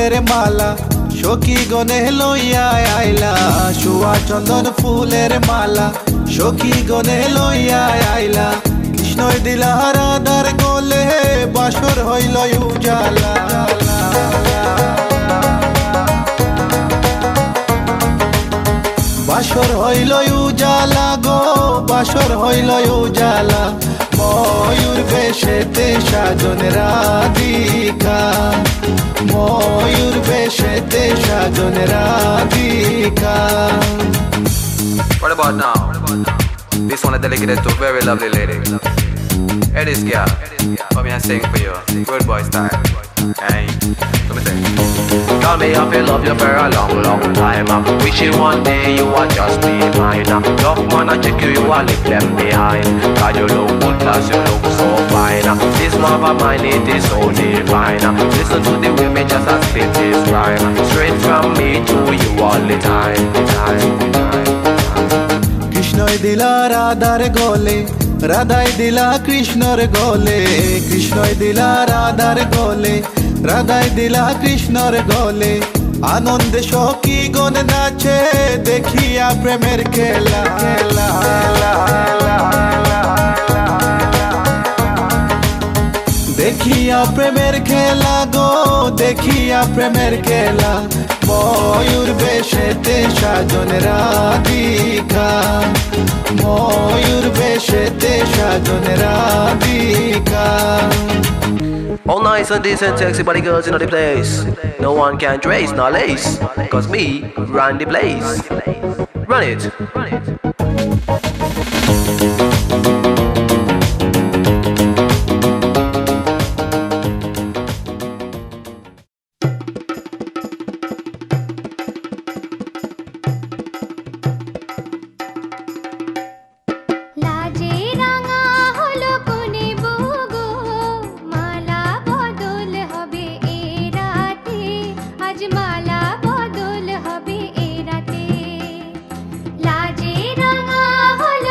ফুলের মালা সখী গনে লইয়া আইলা, সুয়া চন্দন ফুলের মালা সখী গনে লইয়া আইলা। কৃষ্ণই দিলা রাধার গলে বাসর হইল উজালা। বাসর হইল উজালা গো, বাসর হইল উজালা। ময়ূর বেশেতে সাজন রাধিকা, ময়ূর বেশেতে সাজন Radhika. What about now? This one is dedicated to a very lovely lady. Hey, this girl, come here and sing for you. Good boy style. Hey, let me sing. Tell me I've been love you for a long, long time. Wishing one day you would just be mine. Love man, I check you, you will leave them behind. God, you look good, plus you look so fine. This love of mine, it is so divine. Listen to the women just as spit this rhyme. Straight from me to you all the time, time. কৃষ্ণই দিলা রাধার গলে, রাধাই দিলা কৃষ্ণর গলে। কৃষ্ণই দিলা রাধার গলে, রাধাই দিলা কৃষ্ণর গলে। আনন্দে সখী গণ নাচে দেখিয়া প্রেমের খেলা। দেখিয়া প্রেমের খেলা গো, দেখিয়া প্রেমের খেলা। ময়ূর বেশেতে সাজন রাধিকা, ময়ূর বেশেতে সাজন Radhika. All nice and decent, sexy body girls in the place. No one can trace nor lace, cause me run the place. Run it. লাজে রাঙা হলো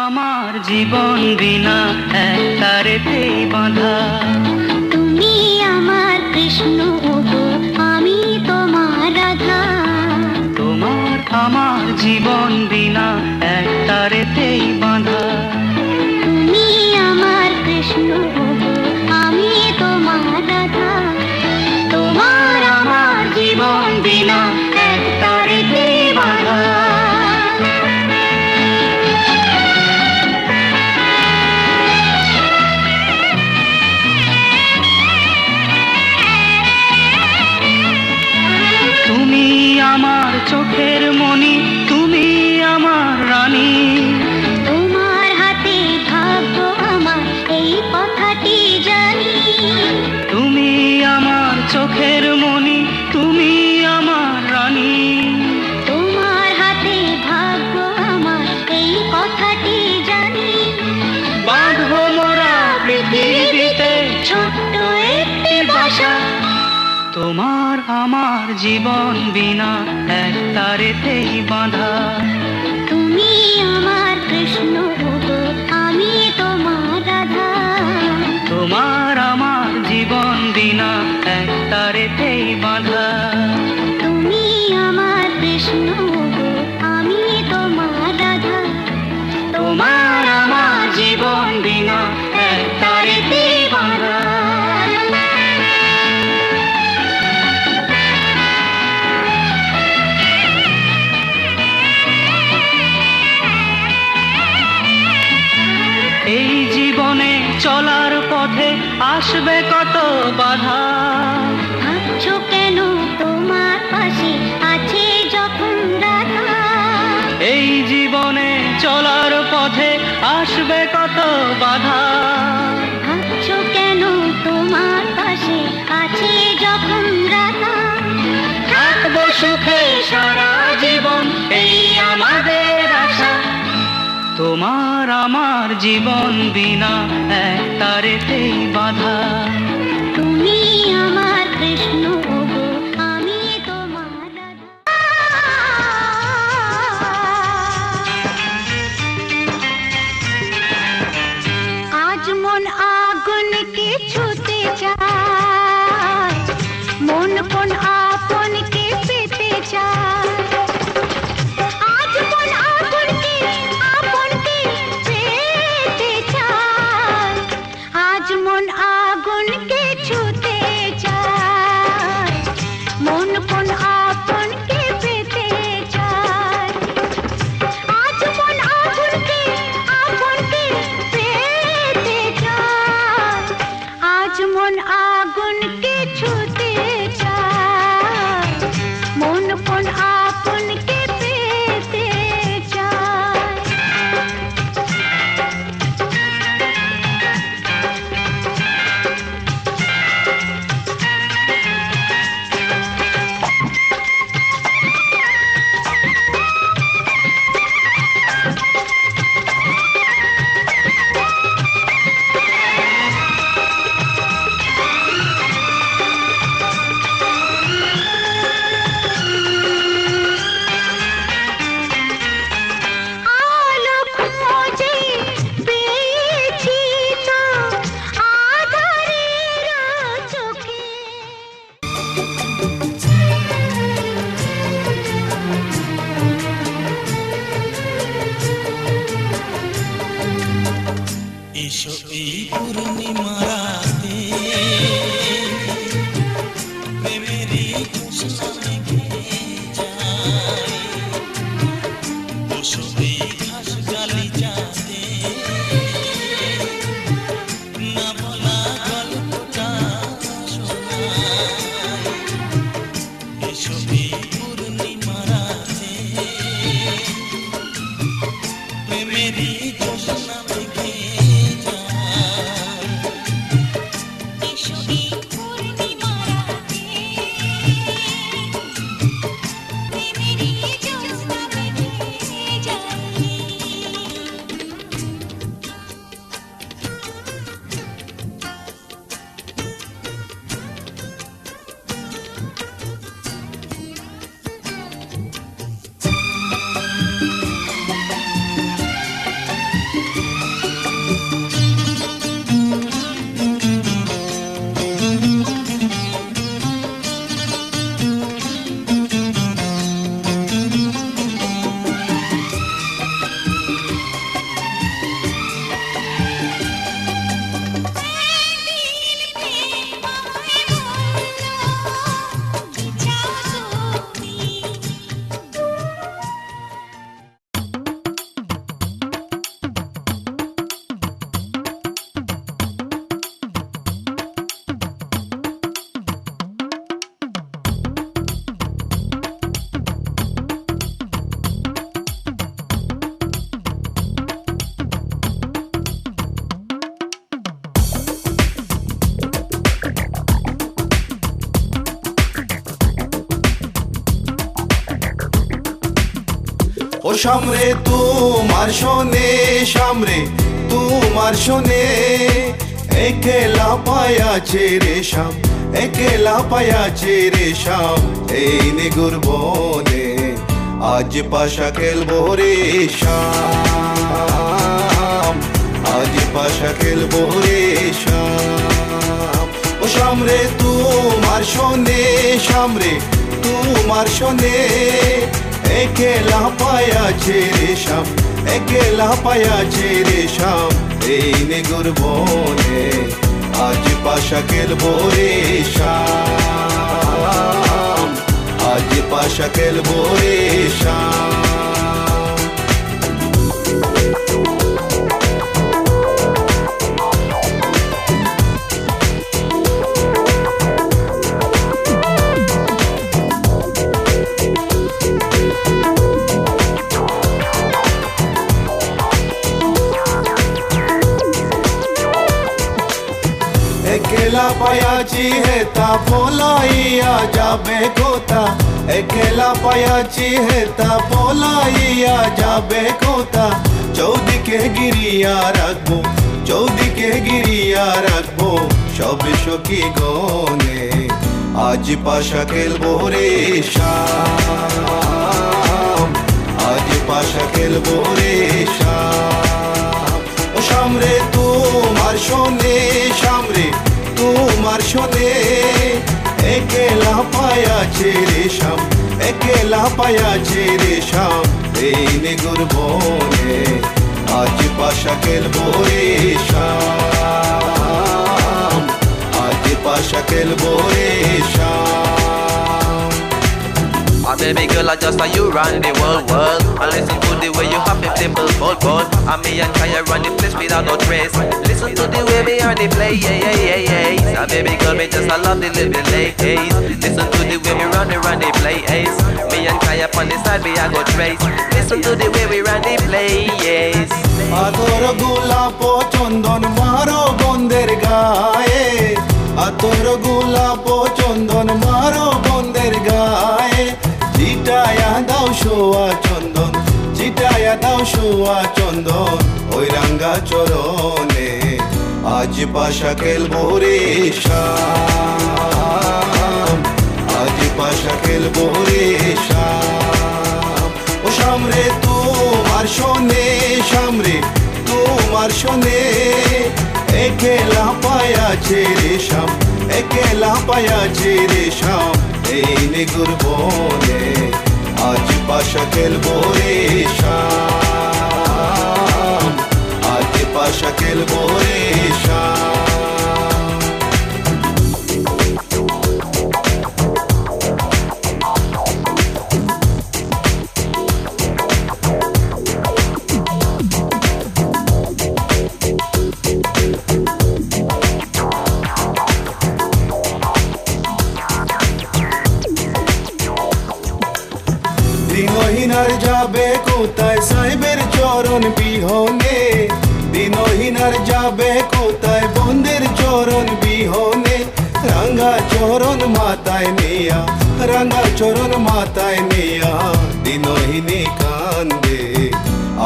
আমার জীবন বিনা এক তারেতেই বাঁধা। তুমি আমার কৃষ্ণ ওগো, আমি তোমার রাধা। তোমার আমার জীবন বিনা এক তারেতেই বাঁধা। তুমি আমার কৃষ্ণ ওগো, আমি তোমার রাধা। তোমার আমার জীবন বিনা এক তারেতেই বাঁধা। তুমি আমার চোখের মণি, তুমি আমার রানী। তোমার হাতে ভাগ্য আমার, এই কথাটি জানি। তুমি আমার চোখের মণি, তুমি আমার রানী। তোমার হাতে ভাগ্য আমার, এই কথাটি জানি। বাঁধবো মোরা পৃথিবীতে ছোট্ট একটি বাসা। তোমার আমার জীবন বিনা এক তারেতেই বাঁধা। তুমি আমার কৃষ্ণ ওগো, আমি তোমার রাধা। তোমার আমার জীবন বিনা এক তারেতেই বাঁধা। তুমি আমার কৃষ্ণ ওগো, আমি তোমার রাধা। তোমার আমার জীবন বিনা এক তারেতেই বাঁধা। এই জীবনে চলার পথে আসবে কত বাধা। ভাবছো কেন তোমার পাশে আছে যখন রাধা। এই জীবনে চলার পথে আসবে কত বাধা। ভাবছো কেন তোমার পাশে আছে যখন রাধা। থাকবো সুখে সারা জীবন, এই আমাদের আশা। তোমার আমার জীবন বিনা এক তারেতেই বাঁধা। তুমি আমার কৃষ্ণ ওগো, আমি তোমার রাধা। আজ মন আগুনকে ছুতে চায়, মন কোন আপনকে পেতে চায়। আজ মন আগুনকে আপনকে পেতে চায়। আজ মন আগুনকে ছুতে চায়, মন কোন আপনকে পেতে চায়। আজ মন আগুনকে আপনকে পেতে চায়। আজ মন আগুনকে ছুতে চায়, মন কোন আপনকে পেতে চায়। আলো খোঁজে পেয়েছি তো আধারের চোখে। এসো এই পূর্ণিমা রাতে প্রেমেরই জ্যোৎস্না মেঘে যায়। বসো এই ঘাস গালিচাতে না বলা গল্পটা শোনায়। এসো এই পূর্ণিমা রাতে প্রেমেরই জ্যোৎস্না মেঘে যায়। সামরে তোমার শোনে সামরে তোমার শোনে একলা পায়াছে রে শাম একলা পায়াছে রে শাম এই নিগুর বনে আজ পাশা খেলবো রে শাম আজ পাশা খেলবো রে শাম ও সামরে তোমার শোনে সামরে তোমার শোনে একলা পায়াছে রে শাম একলা পায়াছে রে শাম এই নিগুর বনে আজ পাশা খেলবো রে শাম আজ পাশা খেলবো রে শাম একলা পায়াছি হেতা পলাইয়া যাবে কোথা একলা পায়াছি হেতা পলাইয়া যাবে কোথা চৌদিকে গিরিয়া রাখবো চৌদিকে গিরিয়া রাখবো সবে সখী গনে আজ পাশা খেলবো রে শাম আজ পাশা খেলবো রে শাম ও সামরে তোমার শোনে সামরে তোমার শোনে একলা পায়াছে রে শাম একলা পায়াছে রে শাম এই নিগুর বনে আজ পাশা খেলবো রে শাম আজ পাশা খেলবো রে শাম My baby girl, I just saw you run the world. I listen to the way you happy dimple, bold. And me and Kaya run the place without no trace. Listen to the way me and they play, yeah. My baby girl, me just I love the living late. Listen to the way me run the play, ace. Me and Kaya on the side, me I go trace. Listen to the way we run the play, yes. আতর গোলাপ চন্দন মারো বন্দের গায়ে আতর গোলাপ চন্দন মারো বন্দের গায়ে চিটায়া দাও শোয়া চন্দন চিটায়া দাও শোয়া চন্দন ওই রাঙ্গা চরণে আজ পাশা খেলবো রে শাম আজ পাশা খেলবো রে শাম ও সামরে তোমার শোনে সামরে তোমার শোনে একলা পায়াছে রে শাম একলা পায়াছে রে শাম এই নিগুর বনে আজ পাশা খেলবো রে শাম আজ পাশা খেলবো রে শাম দিনহীনার যাবে কোথায় সাহেবের চরণ বিহনে দিনহীনার যাবে কোথায় বন্দের চরণ বিহনে রাঙ্গা চরণ মাতায় নিয়া রাঙ্গা চরণ মাতায় নিয়া দিনহীনে কান্দে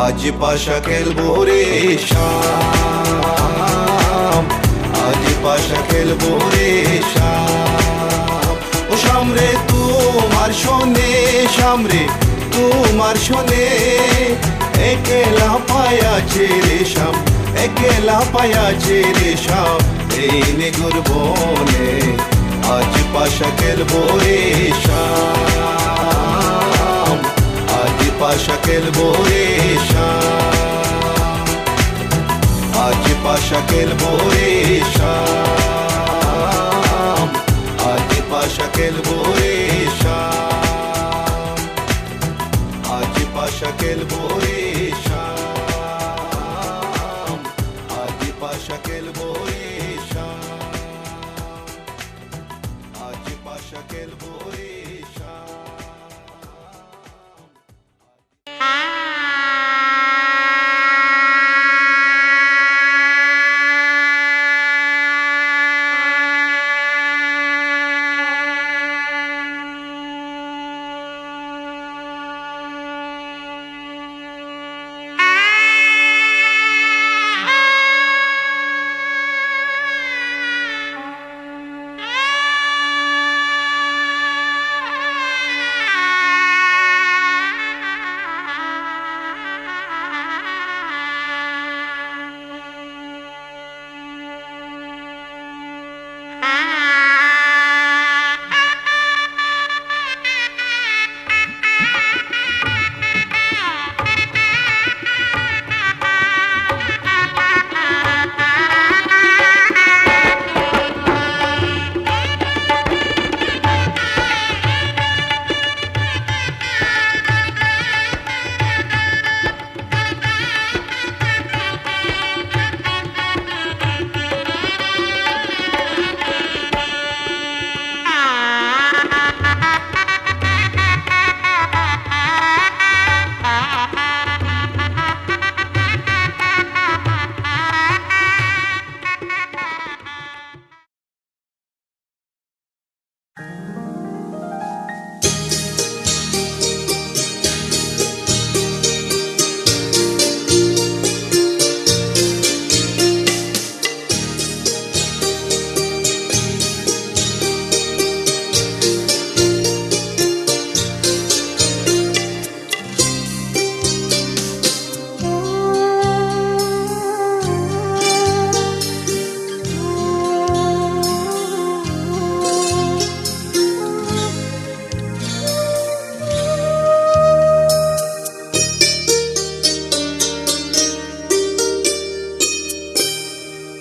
আজ পাশা খেলবো রে শাম আজ পাশা খেলবো রে শাম ও সামরে তোমার শোনে সামরে তোমার শোনে একলা পায়াছে রে শাম একলা পায়াছে রে শাম এই নিগুর বনে আজ পাশা খেলবো রে শাম আজ পাশা খেলবো রে শাম আজ পাশা খেলবো রে শাম আজ পাশা খেলবো রে শাম আজ পাশা খেলবো রে শাম আজ পাশা খেলবো রে শাম আজ পাশা খেলবো রে শাম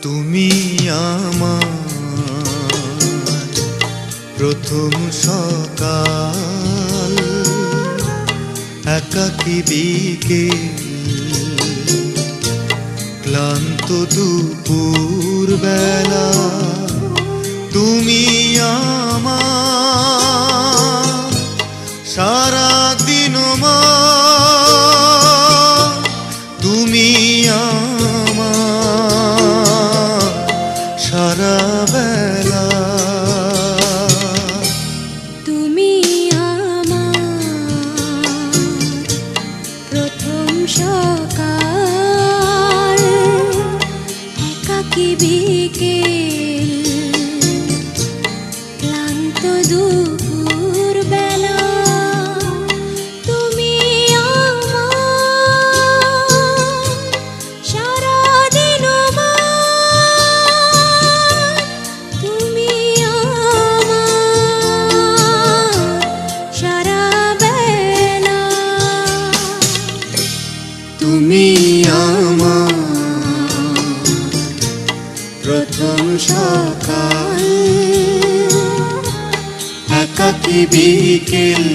তুমি আমার প্রথম সকাল, একাকী বিকেল, ক্লান্ত দুপুর বেলা, তুমি আমার সারা দিন মা, তুমি আমার সারা বেলা। তুমি আমার প্রথম সকাল, একাকী বিকেল, ক্লান্ত দুপুর বেলা, তুমি আমার সারা দিন মা, তুমি আমার সারা বেলা। তুমি আমার প্রথম সকাল, একাকী বিকেল,